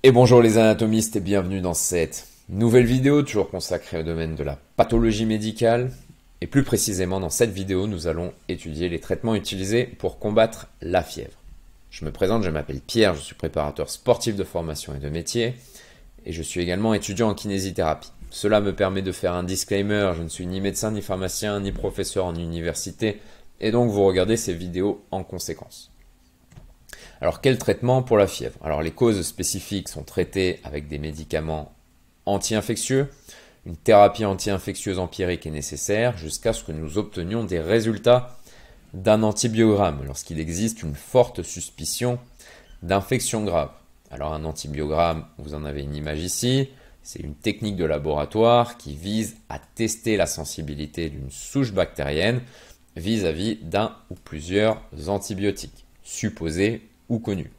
Et bonjour les anatomistes et bienvenue dans cette nouvelle vidéo toujours consacrée au domaine de la pathologie médicale. Et plus précisément dans cette vidéo, nous allons étudier les traitements utilisés pour combattre la fièvre. Je me présente, je m'appelle Pierre, je suis préparateur sportif de formation et de métier et je suis également étudiant en kinésithérapie. Cela me permet de faire un disclaimer, je ne suis ni médecin, ni pharmacien, ni professeur en université et donc vous regardez ces vidéos en conséquence. Alors, quel traitement pour la fièvre? Alors, les causes spécifiques sont traitées avec des médicaments anti-infectieux. Une thérapie anti-infectieuse empirique est nécessaire jusqu'à ce que nous obtenions des résultats d'un antibiogramme lorsqu'il existe une forte suspicion d'infection grave. Alors, un antibiogramme, vous en avez une image ici, c'est une technique de laboratoire qui vise à tester la sensibilité d'une souche bactérienne vis-à-vis d'un ou plusieurs antibiotiques, supposés ou connus.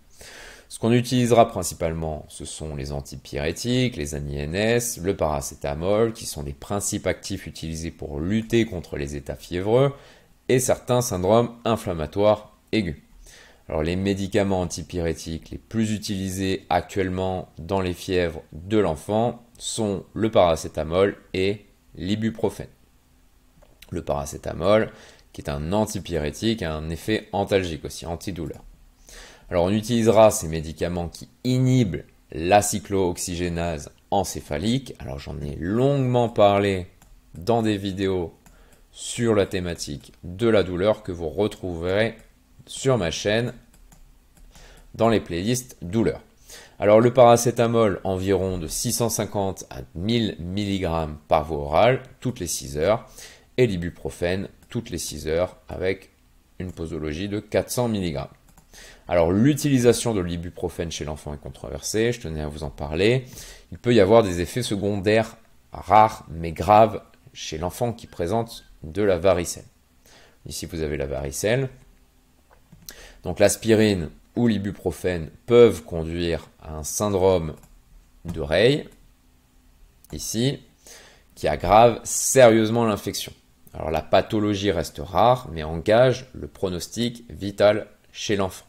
Ce qu'on utilisera principalement, ce sont les antipyrétiques, les anti-NS, le paracétamol, qui sont les principes actifs utilisés pour lutter contre les états fiévreux et certains syndromes inflammatoires aigus. Alors les médicaments antipyrétiques les plus utilisés actuellement dans les fièvres de l'enfant sont le paracétamol et l'ibuprofène. Le paracétamol, qui est un antipyrétique, a un effet antalgique aussi, antidouleur. Alors on utilisera ces médicaments qui inhibent la cyclooxygénase encéphalique. Alors j'en ai longuement parlé dans des vidéos sur la thématique de la douleur que vous retrouverez sur ma chaîne dans les playlists douleur. Alors le paracétamol environ de 650 à 1000 mg par voie orale toutes les 6 heures et l'ibuprofène toutes les 6 heures avec une posologie de 400 mg. Alors l'utilisation de l'ibuprofène chez l'enfant est controversée, je tenais à vous en parler. Il peut y avoir des effets secondaires rares mais graves chez l'enfant qui présente de la varicelle. Ici vous avez la varicelle. Donc l'aspirine ou l'ibuprofène peuvent conduire à un syndrome de Rey, ici, qui aggrave sérieusement l'infection. Alors la pathologie reste rare mais engage le pronostic vital chez l'enfant.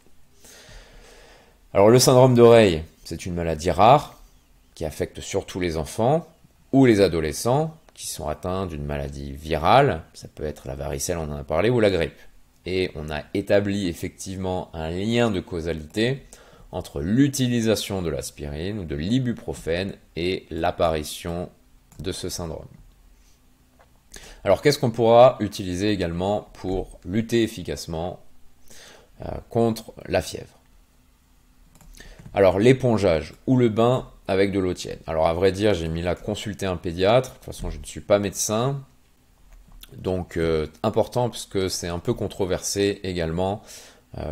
Alors le syndrome de Rey, c'est une maladie rare qui affecte surtout les enfants ou les adolescents qui sont atteints d'une maladie virale, ça peut être la varicelle, on en a parlé, ou la grippe. Et on a établi effectivement un lien de causalité entre l'utilisation de l'aspirine ou de l'ibuprofène et l'apparition de ce syndrome. Alors qu'est-ce qu'on pourra utiliser également pour lutter efficacement contre la fièvre? Alors l'épongeage ou le bain avec de l'eau tiède. Alors à vrai dire, j'ai mis là consulter un pédiatre. De toute façon, je ne suis pas médecin. Donc important parce que c'est un peu controversé également.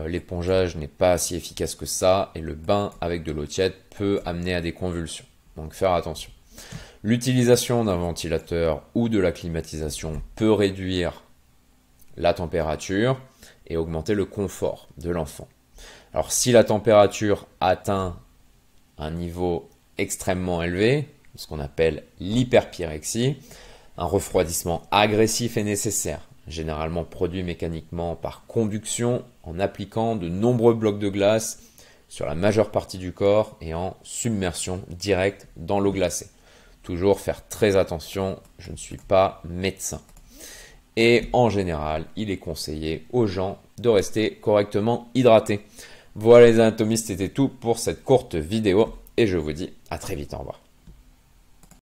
L'épongeage n'est pas si efficace que ça et le bain avec de l'eau tiède peut amener à des convulsions. Donc faire attention. L'utilisation d'un ventilateur ou de la climatisation peut réduire la température et augmenter le confort de l'enfant. Alors si la température atteint un niveau extrêmement élevé, ce qu'on appelle l'hyperpyrexie, un refroidissement agressif est nécessaire, généralement produit mécaniquement par conduction en appliquant de nombreux blocs de glace sur la majeure partie du corps et en submersion directe dans l'eau glacée. Toujours faire très attention, je ne suis pas médecin. Et en général, il est conseillé aux gens de rester correctement hydratés. Voilà les anatomistes, c'était tout pour cette courte vidéo et je vous dis à très vite, au revoir.